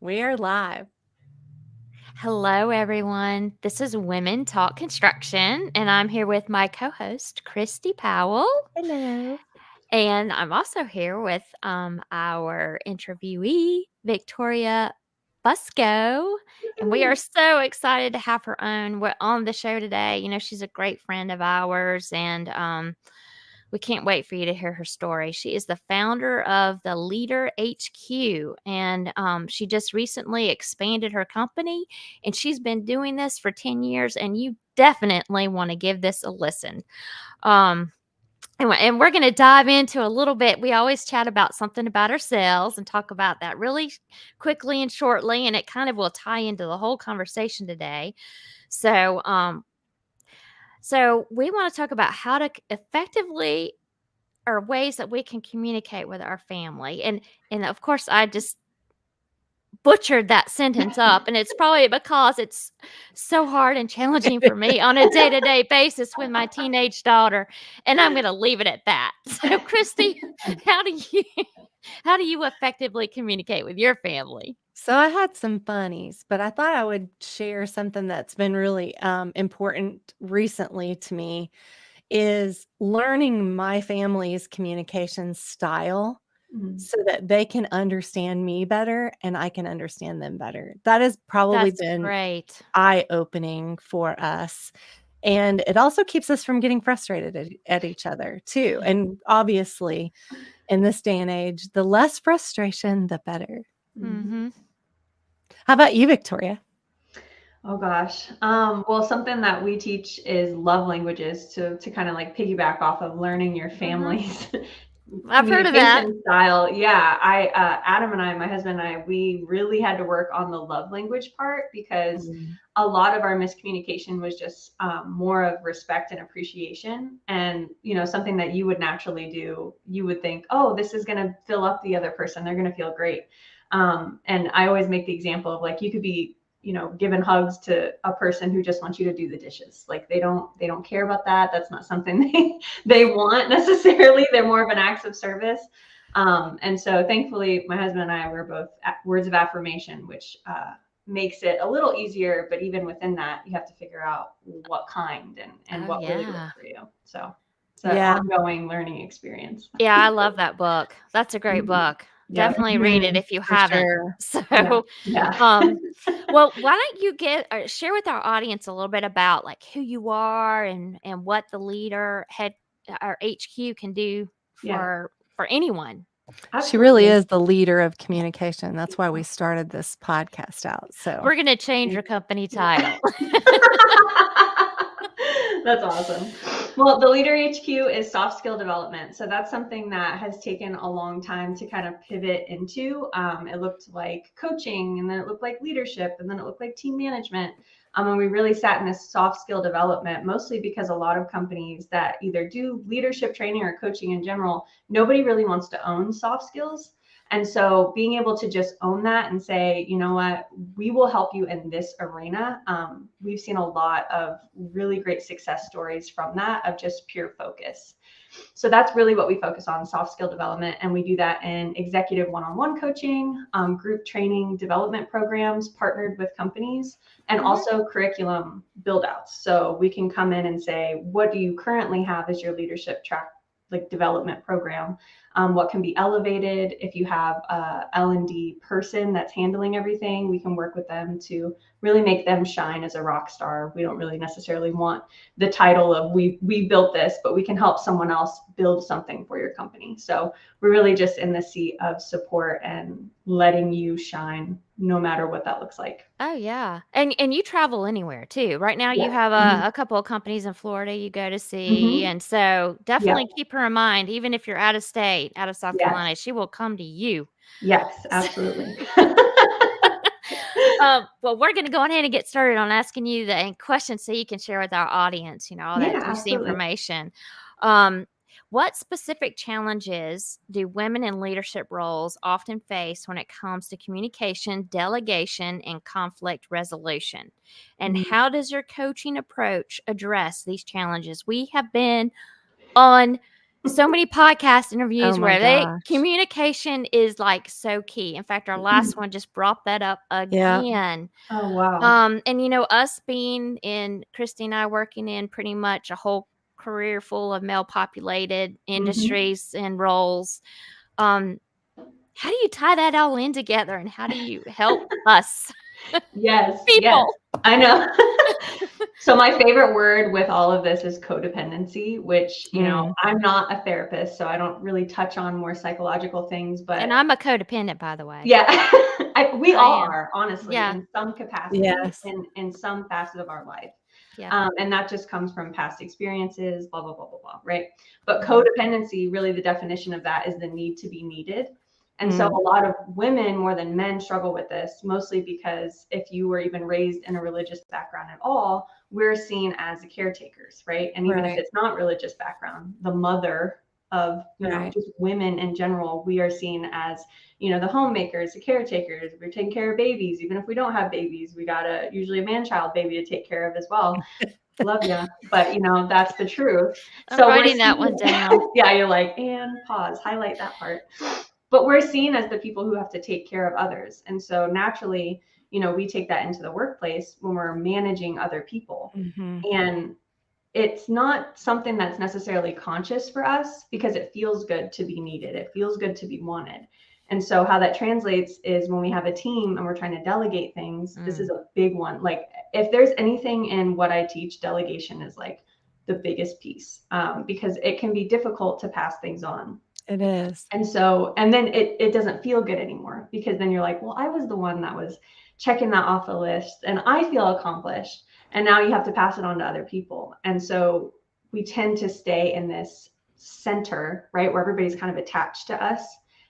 We are live. Hello, everyone. This is Women Talk Construction, and I'm here with my co host, Christy Powell. Hello. And I'm also here with our interviewee, Victoria Fusco. And we are so excited to have her on the show today. You know, she's a great friend of ours, and we can't wait for you to hear her story. She is the founder of the Leader HQ, and she just recently expanded her company, and she's been doing this for 10 years, and you definitely want to give this a listen. Um, and we're going to dive into a little bit. We always chat about something about ourselves and talk about that really quickly and shortly, and it kind of will tie into the whole conversation today. So, so we want to talk about how to effectively or ways that we can communicate with our family. And of course I just butchered that sentence up, and it's probably because it's so hard and challenging for me on a day-to-day basis with my teenage daughter, and I'm going to leave it at that. So Christy, how do you how do you effectively communicate with your family? So I had some funnies, but I thought I would share something that's been really important recently to me is learning my family's communication style Mhm. so that they can understand me better and I can understand them better. That has probably That's been great. eye-opening for us. And it also keeps us from getting frustrated at each other too. And obviously, in this day and age, the less frustration, the better. Mm-hmm. How about you, Victoria? Oh gosh. Well, something that we teach is love languages to kind of like piggyback off of learning your family's I've heard of that. communication style. Yeah, Adam and I, my husband and I, we really had to work on the love language part because a lot of our miscommunication was just more of respect and appreciation. And, something that you would naturally do, you would think, oh, this is going to fill up the other person. They're going to feel great. And I always make the example of like, you could be giving hugs to a person who just wants you to do the dishes. Like they don't care about that. That's not something they want necessarily. They're more of an acts of service. And so thankfully my husband and I were both words of affirmation, which makes it a little easier. But even within that, you have to figure out what kind and what really works for you. So it's an ongoing learning experience. Yeah, I love that book. That's a great book. Yeah. Definitely read it if you For haven't. sure. So, Yeah. well, why don't you share with our audience a little bit about like who you are and what the leader head or HQ can do for anyone. She really Absolutely. is the leader of communication. That's why we started this podcast out. So We're going to change your company title. That's awesome. Well, the Leader HQ is soft skill development. So that's something that has taken a long time to kind of pivot into. It looked like coaching, and then it looked like leadership, and then it looked like team management. And we really sat in this soft skill development, mostly because a lot of companies that either do leadership training or coaching in general, nobody really wants to own soft skills. And so being able to just own that and say, you know what, we will help you in this arena. We've seen a lot of really great success stories from that of just pure focus. So that's really what we focus on, soft skill development. And we do that in executive one-on-one coaching, group training development programs partnered with companies, and also curriculum build outs. So we can come in and say, what do you currently have as your leadership track, like development program? What can be elevated? If you have a L&D person that's handling everything, we can work with them to really make them shine as a rock star. We don't really necessarily want the title of we built this, but we can help someone else build something for your company. So we're really just in the seat of support and letting you shine no matter what that looks like. Oh yeah. And you travel anywhere too. Right now you have a couple of companies in Florida you go to see. And so definitely keep her in mind, even if you're out of state, out of South Carolina, she will come to you. Yes, absolutely. Well, we're going to go ahead and get started on asking you the questions so you can share with our audience, all that juicy information. What specific challenges do women in leadership roles often face when it comes to communication, delegation, and conflict resolution? And how does your coaching approach address these challenges? We have been on so many podcast Oh interviews my where gosh. communication is like so key. In fact, our last one just brought that up Yeah. again. Oh, wow. And us being in Christy and I working in pretty much a whole career full of male populated industries and roles. How do you tie that all in together, and how do you help us Yes, yes, people? I know. So my favorite word with all of this is codependency, which, Mm. I'm not a therapist, so I don't really touch on more psychological things, And but I'm a codependent, by the way. yeah, we I all am. are, honestly, Yeah. in some capacity, Yes. in some facet of our life. Yeah. And that just comes from past experiences, blah, blah, blah, blah, blah, right? But Mhm. codependency, really the definition of that is the need to be needed. And so Mm. a lot of women more than men struggle with this, mostly because if you were even raised in a religious background at all, we're seen as the caretakers, right? And even if Right. it's not religious background, the mother of, Right. just women in general, we are seen as, the homemakers, the caretakers. We're taking care of babies. Even if we don't have babies, we got usually a man-child baby to take care of as well. Love ya. But that's the truth. I'm So we're writing that seen, one down. yeah, you're like, and pause, highlight that part. But we're seen as the people who have to take care of others. And so naturally, we take that into the workplace when we're managing other people. Mhm. And it's not something that's necessarily conscious for us because it feels good to be needed. It feels good to be wanted. And so how that translates is when we have a team and we're trying to delegate things, this is a big one. Like if there's anything in what I teach, delegation is like the biggest piece, because it can be difficult to pass things on. It is. And so, and then it doesn't feel good anymore because then you're like, well, I was the one that was checking that off the list and I feel accomplished. And now you have to pass it on to other people. And so we tend to stay in this center, right, where everybody's kind of attached to us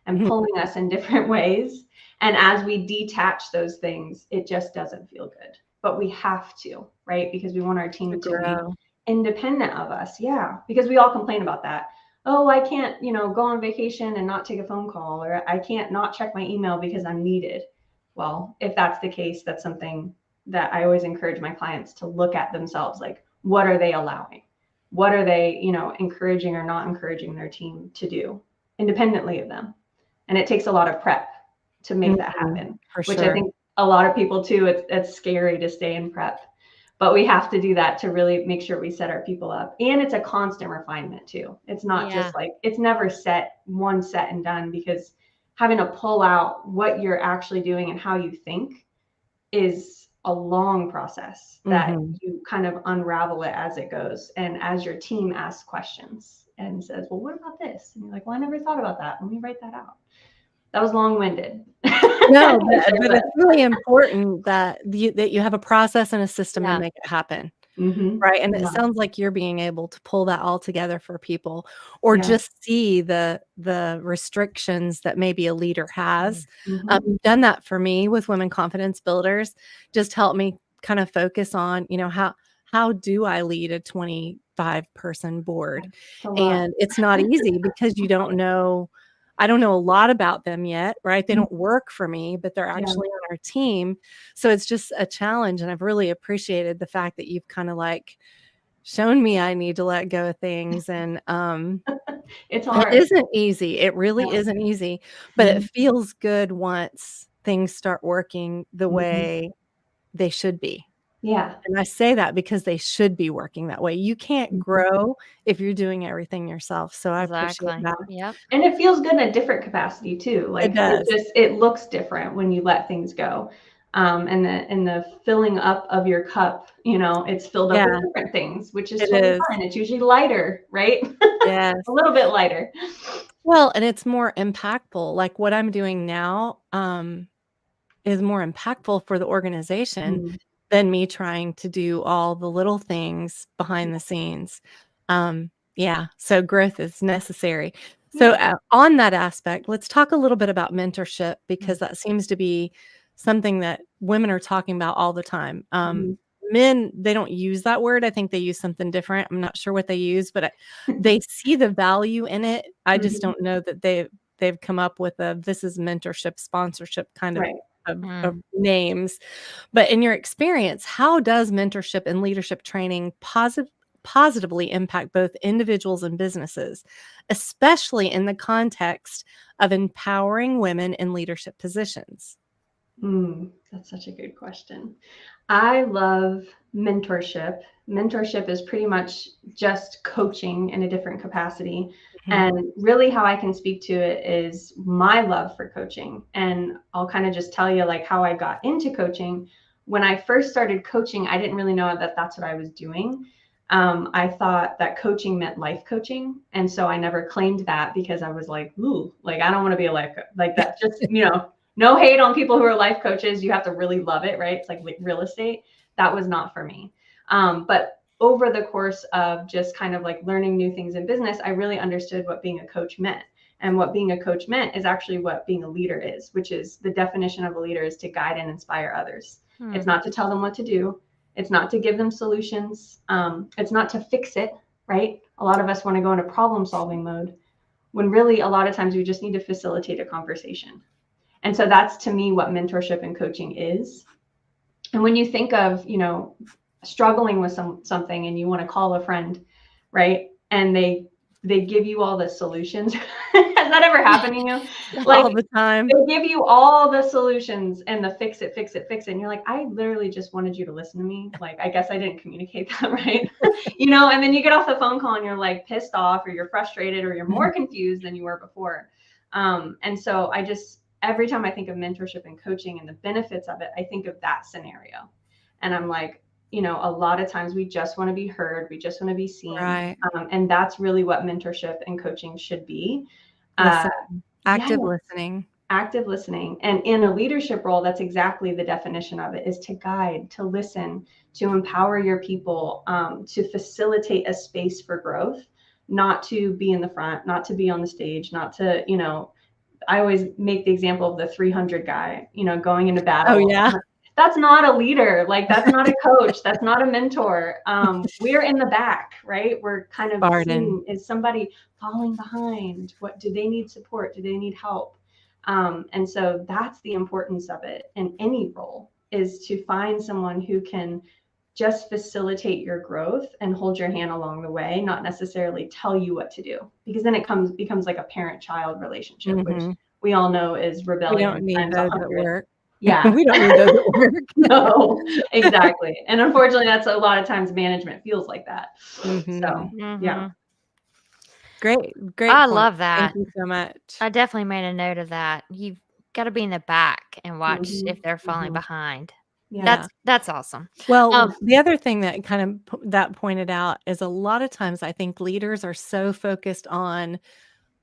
and Mhm. pulling us in different ways. And as we detach those things, it just doesn't feel good. But we have to, right? Because we want our To team to be grow. independent of us. Yeah. Because we all complain about that. Oh, I can't, go on vacation and not take a phone call, or I can't not check my email because I'm needed. Well, if that's the case, that's something that I always encourage my clients to look at themselves. Like, what are they allowing? What are they, encouraging or not encouraging their team to do independently of them? And it takes a lot of prep to make that Mhm. happen, For which I sure. think a lot of people too, it's scary to stay in prep. But we have to do that to really make sure we set our people up. And it's a constant refinement too. It's not Yeah. just like, it's never set and done, because having to pull out what you're actually doing and how you think is a long process that Mhm. you kind of unravel it as it goes. And as your team asks questions and says, well, what about this? And you're like, well, I never thought about that. Let me write that out. That was long-winded. No, but it's really important that you have a process and a system to Yeah. make it happen, Mm-hmm. right? And it Yeah. sounds like you're being able to pull that all together for people, or Yeah. just see the restrictions that maybe a leader has. Mm-hmm. You've done that for me with Women Confidence Builders. Just help me kind of focus on, how do I lead a 25-person board? It's a lot. And it's not easy because you don't know. I don't know a lot about them yet, right? They don't work for me, but they're Yeah. actually on our team. So it's just a challenge. And I've really appreciated the fact that you've kind of like shown me I need to let go of things. And It's it hard. isn't easy. It really Yeah. isn't easy, but it Mhm. feels good once things start working the Mhm. way they should be. Yeah. And I say that because they should be working that way. You can't Mhm. grow if you're doing everything yourself. So I appreciate Exactly. that. Yep. And it feels good in a different capacity too. It Like does. it looks different when you let things go. And the filling up of your cup, it's filled up with Yeah, different things, which is it totally is. fine. It's usually lighter, right? Yes. A little bit lighter. Well, and it's more impactful. Like what I'm doing now, is more impactful for the organization Mm. than me trying to do all the little things behind the scenes. Yeah, so growth is necessary. So, Yeah. on that aspect, let's talk a little bit about mentorship Mm. because that seems to be something that women are talking about all the time. Mhm. Men, they don't use that word. I think they use something different. I'm not sure what they use, but they see the value in it. I just Mhm. don't know that they've come up with this is mentorship, sponsorship kind of Right. of names. But in your experience, how does mentorship and leadership training positively impact both individuals and businesses, especially in the context of empowering women in leadership positions? That's such a good question. I love mentorship. Mentorship is pretty much just coaching in a different capacity. Mhm. And really, how I can speak to it is my love for coaching. And I'll kind of just tell you like how I got into coaching. When I first started coaching, I didn't really know that that's what I was doing. I thought that coaching meant life coaching. And so I never claimed that because I was like, ooh, like, I don't want to be a life coach. Like that, just, no hate on people who are life coaches. You have to really love it, right? It's like real estate. That was not for me. But over the course of just kind of like learning new things in business, I really understood what being a coach meant. And what being a coach meant is actually what being a leader is, which is the definition of a leader is to guide and inspire others. It's not to tell them what to do. It's not to give them solutions. It's not to fix it, right? A lot of us want to go into problem solving mode when really a lot of times we just need to facilitate a conversation. And so that's to me what mentorship and coaching is. And when you think of, struggling with something and you want to call a friend, right? And they give you all the solutions. Has that ever happened to you? Like All the time. they give you all the solutions and the fix it, fix it, fix it. And you're like, I literally just wanted you to listen to me. Like, I guess I didn't communicate that right. And then you get off the phone call and you're like pissed off or you're frustrated or you're more confused than you were before. And so every time I think of mentorship and coaching and the benefits of it, I think of that scenario. And I'm like, a lot of times we just want to be heard. We just want to be seen. Right. And that's really what mentorship and coaching should be. Active listening. Active listening. And in a leadership role, that's exactly the definition of it, is to guide, to listen, to empower your people, to facilitate a space for growth, not to be in the front, not to be on the stage, not to, I always make the example of the 300 guy, going into battle. Oh, yeah. That's not a leader. Like, that's not a coach. That's not a mentor. We're in the back, right? We're kind of seeing, is somebody falling behind? What do they need support? Do they need help? And so that's the importance of it in any role, is to find someone who can just facilitate your growth and hold your hand along the way, not necessarily tell you what to do, because then it becomes like a parent-child relationship, which we all know is rebellion. We don't need those at work. Yeah. We don't need those at work. No, exactly. And unfortunately, that's a lot of times management feels like that. So, yeah. Great. I point. love that. Thank you so much. I definitely made a note of that. You've got to be in the back and watch if they're falling behind. Yeah. That's awesome. Well, the other thing that kind of that pointed out is a lot of times I think leaders are so focused on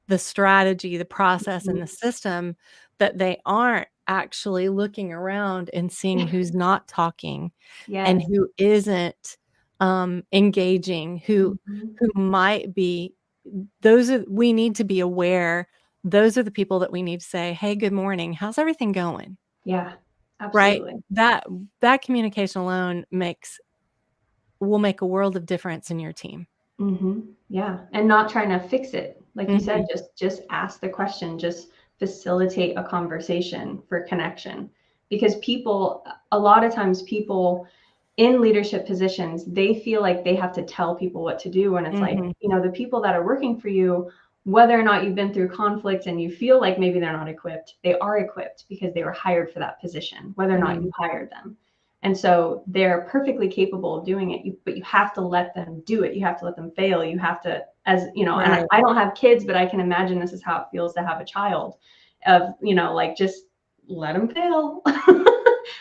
the strategy, the process, and the system that they aren't actually looking around and seeing who's not talking and who isn't engaging, who might be. We need to be aware. Those are the people that we need to say, hey, good morning. How's everything going? Yeah, absolutely. Right. That communication alone will make a world of difference in your team. Yeah. And not trying to fix it. Like you said, just ask the question, just facilitate a conversation for connection, because a lot of times people in leadership positions, they feel like they have to tell people what to do. And it's like, the people that are working for you, whether or not you've been through conflict and you feel like maybe they're not equipped, they are equipped because they wwere hired for that position, whether or not you hired them. And so they're perfectly capable of doing it, but you have to let them do it. You have to let them fail. You have to, and I don't have kids, but I can imagine this is how it feels to have a child of, like, just let them fail.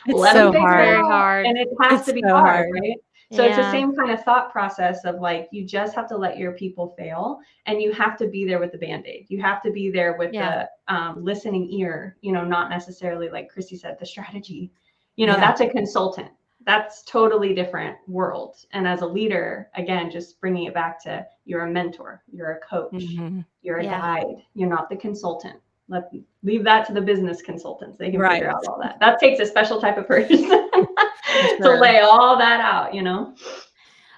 Let them figure very hard. And it has to be so hard, right? So it's the same kind of thought process of like, you just have to let your people fail, and you have to be there with the Band-Aid. You have to be there with the listening ear, not necessarily, like Christy said, the strategy. That's a consultant. That's totally different world. And as a leader, again, just bringing it back to, you're a mentor, you're a coach, you're a guide. You're not the consultant. Leave that to the business consultants. They can figure out all that. That takes a special type of person to lay all that out,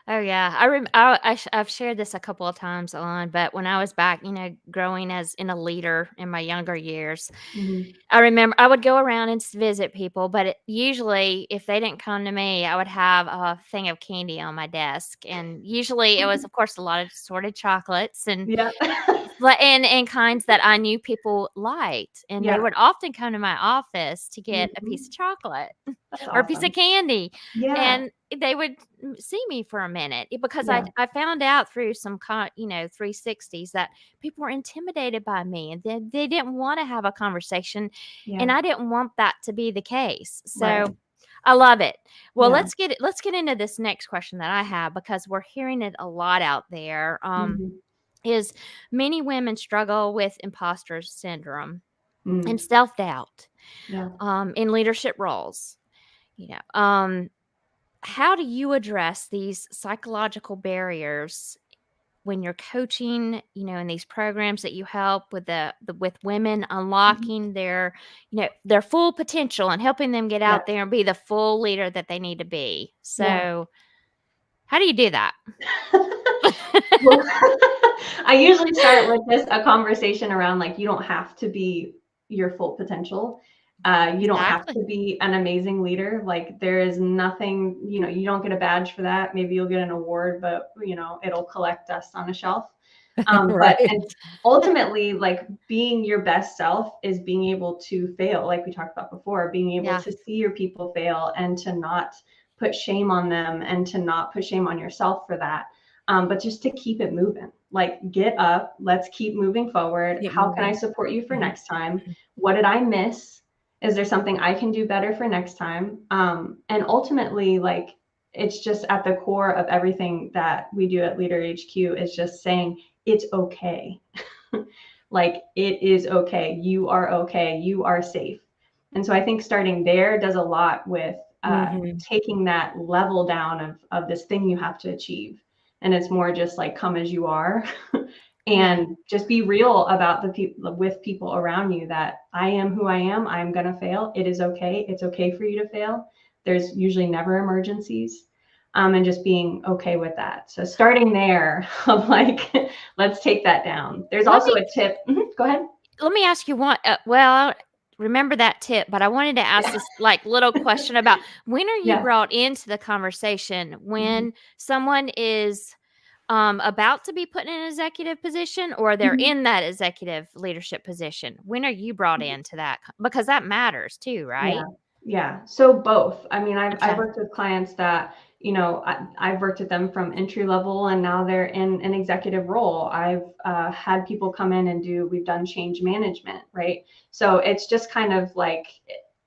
Oh yeah, I've shared this a couple of times on, but when I was back, growing as in a leader in my younger years, Mhm. I remember I would go around and visit people, but usually if they didn't come to me, I would have a thing of candy on my desk, and usually it was, of course, a lot of assorted chocolates and Yeah. and kinds that I knew people liked, and they Yeah. would often come to my office to get a piece Mhm. of chocolate That's or a piece of awesome. candy, Yeah. and they would see me for a minute because I Yeah. I found out through some 360s that people were intimidated by me and they didn't want to have a conversation, and Yeah. I didn't want that to be the case. Right. So I love it. Well, Yeah. let's get into this next question that I have because we're hearing it a lot out there. Mhm. Is many women struggle with imposter syndrome and Mm. self-doubt Yeah. in leadership roles. You know, how do you address these psychological barriers when you're coaching, in these programs that you help with the with women Mhm. unlocking their full potential and helping them get Yeah. out there and be the full leader that they need to be. Yeah. So, how do you do that? Well, I usually start with just a conversation around like you don't have to be your full potential. You don't have Exactly. to be an amazing leader. Like there is nothing, you don't get a badge for that. Maybe you'll get an award, but it'll collect dust on a shelf. But Right. and ultimately, like being your best self is being able to fail, like we talked about before, being able Yeah. to see your people fail and to not put shame on them and to not put shame on yourself for that. But just to keep it moving, like get up, let's keep moving forward. Keep How can I moving. support you for Mhm. next time? What did I miss? Is there something I can do better for next time? And ultimately, like it's just at the core of everything that we do at Leader HQ is just saying it's okay. Like it is okay. You are okay. You are safe. And so I think starting there does a lot with Mhm. taking that level down of this thing you have to achieve. And it's more just like come as you are Yeah. and just be real about the people with people around you that I am who I am. I'm going to fail. It is okay. It's okay for you to fail. There's usually never emergencies. And just being okay with that. So starting there of like, let's take that down. There's Let also me a tip. Go ahead. let me ask you one. Well, remember that tip, but I wanted to ask this little question about when are you Yeah. brought into the conversation Mhm. when someone is about to be put in an executive position or they're Mhm. in that executive leadership position? When are you brought into that? Because that matters too, Yeah. right? Yeah. So both. I mean, I've Okay. worked with clients that, I've worked with them from entry level and now they're in an executive role. I've had people come in and we've done change management, right? So it's just kind of like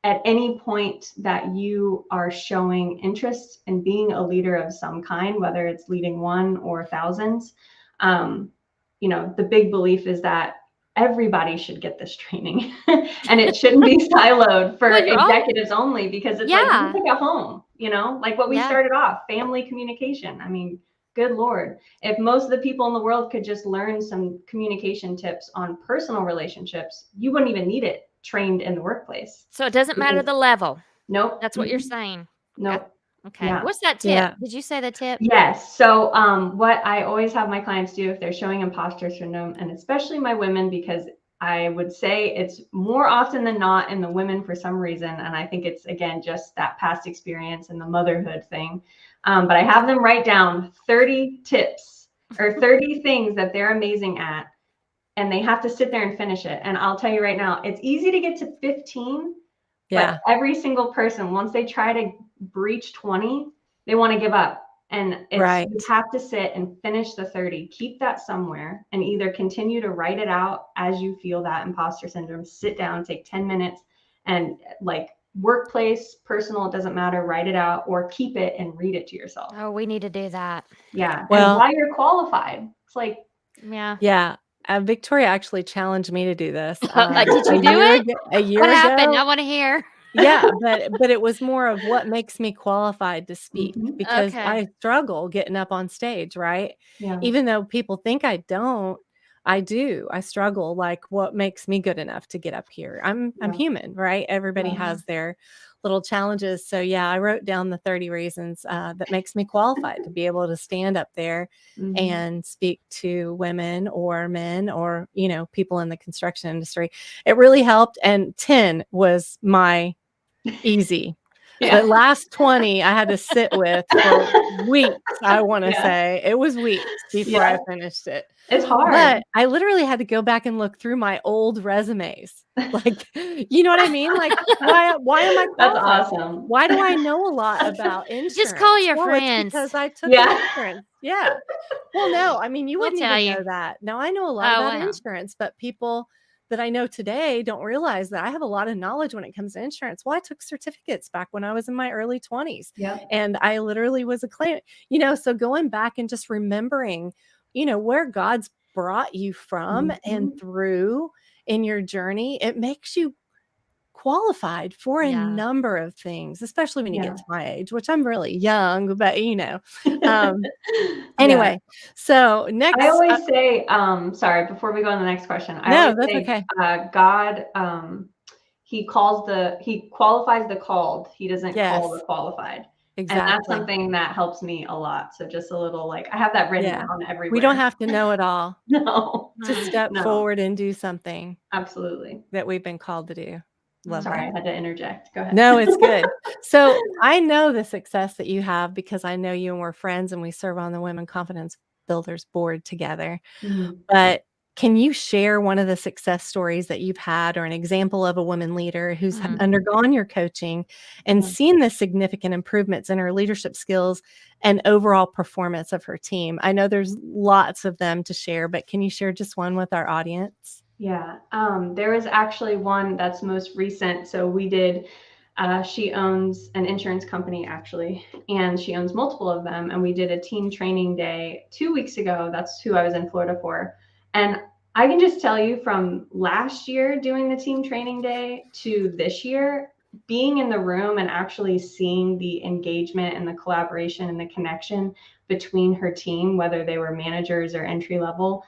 at any point that you are showing interest in being a leader of some kind, whether it's leading one or thousands, um, the big belief is that everybody should get this training and it shouldn't be siloed for Well, you're all executives only because it's like you yeah. pick a home, like what we Yeah. started off, family communication. I mean, good Lord, if most of the people in the world could just learn some communication tips on personal relationships, you wouldn't even need it trained in the workplace. So it doesn't matter Because the level. nope, That's what you're saying. Got nope, okay. yeah. What's that tip? Yeah. Did you say the tip? Yes. So, what I always have my clients do if they're showing imposter syndrome, and especially my women, because I would say it's more often than not in the women for some reason. And I think it's, again, just that past experience and the motherhood thing. But I have them write down 30 tips or 30 things that they're amazing at, and they have to sit there and finish it. And I'll tell you right now, it's easy to get to 15, but Yeah. every single person, once they try to breach 20, they want to give up. And you Right. have to sit and finish the 30, keep that somewhere and either continue to write it out as you feel that imposter syndrome, sit down, take 10 minutes and like workplace, personal, it doesn't matter, write it out or keep it and read it to yourself. Oh, we need to do that. Yeah. And Well, why you're qualified. It's like, Yeah. yeah. Victoria actually challenged me to do this Did a you do year it? ago. A What year happened? I ago. want to hear. Yeah, but it was more of what makes me qualified to speak mhm, because Okay. I struggle getting up on stage, right? yeah, Even though people think I don't, I do. I struggle like what makes me good enough to get up here. I'm yeah, human, right? Everybody yeah, has their little challenges. So yeah, I wrote down the 30 reasons that makes me qualified to be able to stand up there and speak to women or men or, people in the construction industry. It really helped. And 10 was my easy. The last 20 I had to sit with for weeks, I wanna say. It was weeks before I finished it. It's hard. But I literally had to go back and look through my old resumes. Like, you know what I mean? Like, why am I That's qualified? awesome. Why do I know a lot about insurance? Just call your Well, friends. it's because I took Yeah. insurance. Yeah. Well, no, I mean, you We'll wouldn't tell even you. know that. Now, I know a lot Oh, about wow. insurance, but people that I know today don't realize that I have a lot of knowledge when it comes to insurance. Well, I took certificates back when I was in my early 20s. Yeah. And I literally was a claimant, so going back and just remembering, where God's brought you from and through in your journey, it makes you qualified for a number of things, especially when you get to my age, which I'm really young, but anyway, so next, I always say, sorry, before we go on the next question, I no, always that's say, okay. God, he qualifies the called. He doesn't call the Yes, qualified. And that's exactly. something that helps me a lot. So just a little, I have that written Yeah. down everywhere. We don't have to know it all. No. Just step No. forward and do something Absolutely. that we've been called to do. Love Sorry, that. I had to interject. Go ahead. No, it's good. So I know the success that you have because I know you and we're friends and we serve on the Women Confidence Builders board together. But can you share one of the success stories that you've had or an example of a woman leader who's undergone your coaching and seen the significant improvements in her leadership skills and overall performance of her team? I know there's lots of them to share, but can you share just one with our audience? Yeah, there was actually one that's most recent. So we did, she owns an insurance company actually, and she owns multiple of them. And we did a team training day 2 weeks ago. That's who I was in Florida for. And I can just tell you from last year doing the team training day to this year, being in the room and actually seeing the engagement and the collaboration and the connection between her team, whether they were managers or entry level,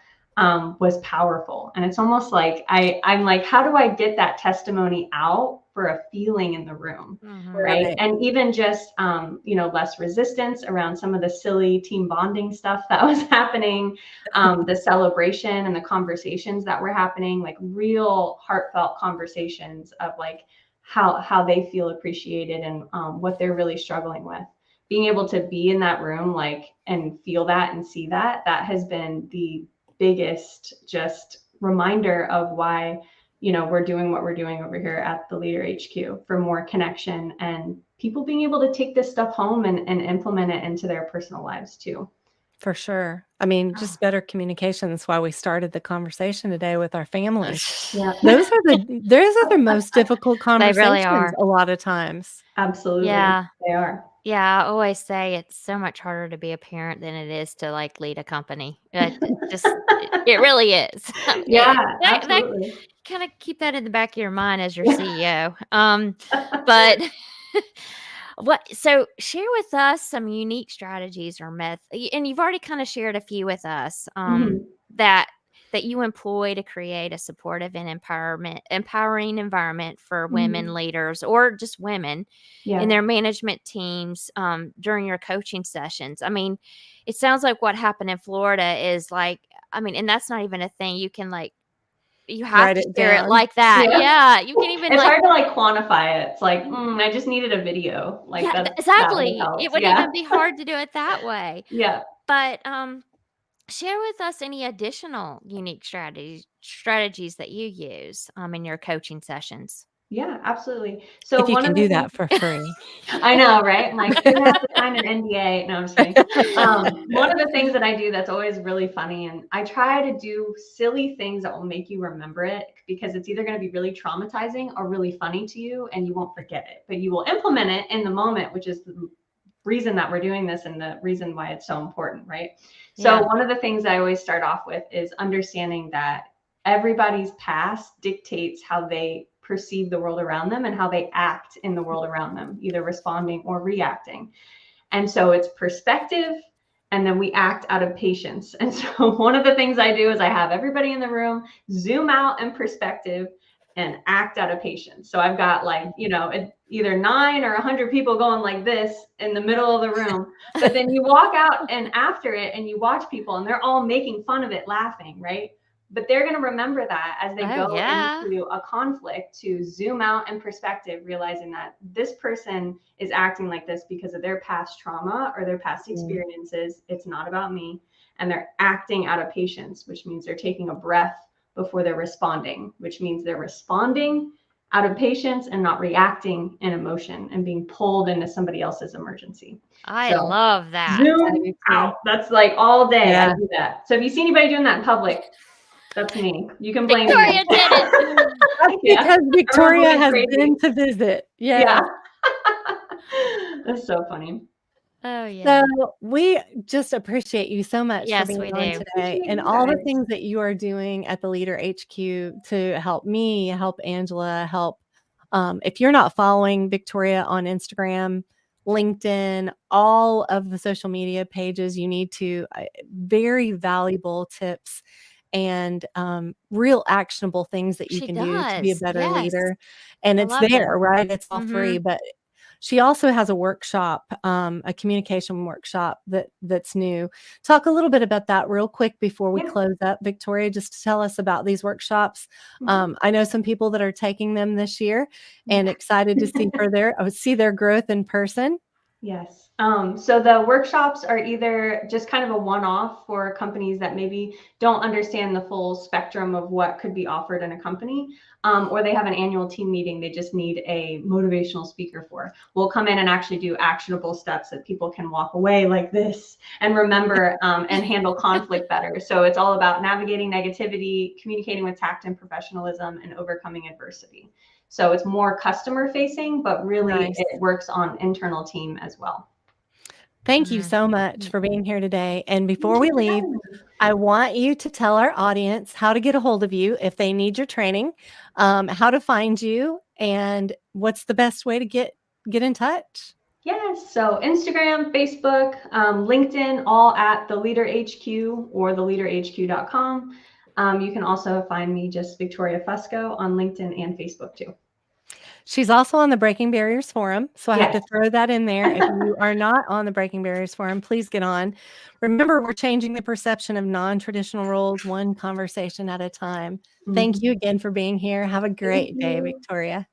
was powerful. And it's almost like I'm like, how do I get that testimony out for a feeling in the room? Right. And even just, less resistance around some of the silly team bonding stuff that was happening, the celebration and the conversations that were happening, like real heartfelt conversations of like how they feel appreciated and what they're really struggling with. Being able to be in that room, and feel that and see that has been the biggest just reminder of why, we're doing what we're doing over here at the Leader HQ for more connection and people being able to take this stuff home and implement it into their personal lives too. For sure. I mean, just better communication. That's why we started the conversation today with our families. Yeah. Those are the most difficult They really conversations are. a lot of times. Absolutely. Yeah. They are. Yeah, I always say it's so much harder to be a parent than it is to lead a company. It really is. Yeah, That absolutely. kind of keep that in the back of your mind as your CEO. But so share with us some unique strategies or myths, and you've already kind of shared a few with us that you employ to create a supportive and empowering environment for women leaders or just women in their management teams during your coaching sessions. I mean, it sounds like what happened in Florida is and that's not even a thing. You can you have Write to it share it down. like that. Yeah, you can even it's hard to quantify it. It's like, I just needed a video. Exactly. That It would even be hard to do it that way. Yeah. But share with us any additional unique strategies that you use in your coaching sessions. Yeah, absolutely. So If you one can of the do things, that for free. I know, right? I'm like, you're gonna have to sign an NDA. No, I'm just kidding. One of the things that I do that's always really funny, and I try to do silly things that will make you remember it because it's either going to be really traumatizing or really funny to you, and you won't forget it, but you will implement it in the moment, which is the reason that we're doing this and the reason why it's so important, right? So one of the things I always start off with is understanding that everybody's past dictates how they perceive the world around them and how they act in the world around them, either responding or reacting. And so it's perspective, and then we act out of patience. And so one of the things I do is I have everybody in the room zoom out in perspective and act out of patience. So I've got like, either 9 or 100 people going like this in the middle of the room. But then you walk out and after it and you watch people and they're all making fun of it, laughing, right? But they're going to remember that as they Oh, go yeah. into a conflict, to zoom out in perspective, realizing that this person is acting like this because of their past trauma or their past experiences. It's not about me. And they're acting out of patience, which means they're taking a breath before they're responding, which means they're responding out of patience and not reacting in emotion and being pulled into somebody else's emergency. I So love that. zoom out. That's like all day I Yeah. do that. So if you see anybody doing that in public, that's me. You can blame Victoria me. did it. That's Yeah. because Victoria Everyone's has crazy. been to visit. Yeah. Yes. That's so funny. Oh, yeah. So we just appreciate you so much for Yes, being we on do. today Appreciate and you all the guys. things that you are doing at the Leader HQ to help me, help Angela, help. If you're not following Victoria on Instagram, LinkedIn, all of the social media pages, you need to. Very valuable tips and real actionable things that you She can do to be a does. better Yes. leader. And I it's loved it. there, right? It's all free, Mhm. but she also has a workshop, a communication workshop that's new. Talk a little bit about that real quick before we Yeah. close up, Victoria, just to tell us about these workshops. Mhm. I know some people that are taking them this year and Yeah. excited to see their growth in person. Yes. So the workshops are either just kind of a one-off for companies that maybe don't understand the full spectrum of what could be offered in a company, or they have an annual team meeting they just need a motivational speaker for. We'll come in and actually do actionable steps that people can walk away like this and remember and handle conflict better. So it's all about navigating negativity, communicating with tact and professionalism, and overcoming adversity. So it's more customer facing, but really Nice. it works on internal team as well. Thank you Mhm. so much for being here today. And before Thank we you for leave, having me. I want you to tell our audience how to get a hold of you if they need your training, how to find you, and what's the best way to get in touch. Yes, so Instagram, Facebook, LinkedIn, all at the Leader HQ or theleaderhq.com. You can also find me just Victoria Fusco on LinkedIn and Facebook too. She's also on the Breaking Barriers Forum, so I have Yes. to throw that in there. If you are not on the Breaking Barriers Forum, please get on. Remember, we're changing the perception of non-traditional roles one conversation at a time. Thank Mhm. you again for being here. Have a Thank great day, you. Victoria.